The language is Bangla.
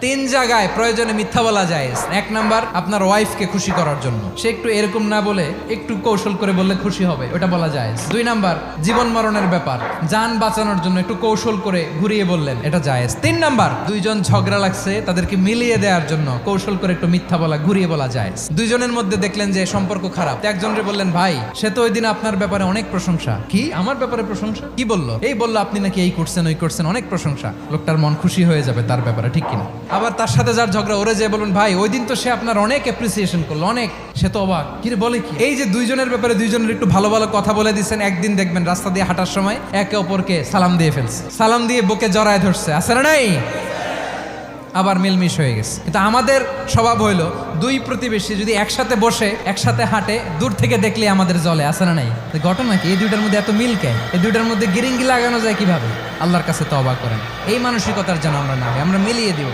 তিন জায়গায় প্রয়োজনে মিথ্যা বলা যায়। এক নাম্বার, আপনার ওয়াইফকে খুশি করার জন্য, সে একটু এরকম না বলে একটু কৌশল করে বললে খুশি হবে, ওটা বলা যায়। দুই নাম্বার, জীবন মরণের ব্যাপার, যান বাঁচানোর জন্য একটু কৌশল করে ঘুরিয়ে বললেন, এটা জায়েজ। তিন নাম্বার, দুইজন ঝগড়া লাগছে তাদেরকে মিলিয়ে দেওয়ার জন্য কৌশল করে একটু মিথ্যা বলা, ঘুরিয়ে বলা যায়। দুইজনের মধ্যে দেখলেন যে সম্পর্ক খারাপ, একজনরে বললেন, ভাই সে তো ওই দিন আপনার ব্যাপারে অনেক প্রশংসা। কি আমার ব্যাপারে প্রশংসা? কি বললো? এই বললো আপনি নাকি এই করছেন ওই করছেন, অনেক প্রশংসা। লোকটার মন খুশি হয়ে যাবে তার ব্যাপারে, ঠিক কিনা? আবার তার সাথে যার ঝগড়া, ওরে যে বলুন, ভাই ওই দিন তো সে আপনার অনেক অ্যাপ্রিসিয়েশন করলো, অনেক, সে তো অবাক, কি রে বলে কি? এই যে দুইজনের ব্যাপারে দুইজনের একটু ভালো ভালো কথা বলে দিচ্ছেন, একদিন দেখবেন রাস্তা দিয়ে হাঁটার সময় একে অপরকে সালাম দিয়ে ফেলছে, সালাম দিয়ে বুকে জড়ায় ধরছে, আছে না নাই? আবার মিলমিশ হয়ে গেছে। কিন্তু আমাদের স্বভাব হইলো, দুই প্রতিবেশী যদি একসাথে বসে একসাথে হাঁটে, দূর থেকে দেখলে আমাদের জলে, আছে না নাই? ঘটনা কি? এই দুইটার মধ্যে এত মিল কে? এই দুইটার মধ্যে গিরিঙ্গি লাগানো যায় কিভাবে? আল্লাহর কাছে তওবা করেন, এই মানসিকতার যেন আমরা না হই, আমরা মিলিয়ে দিব।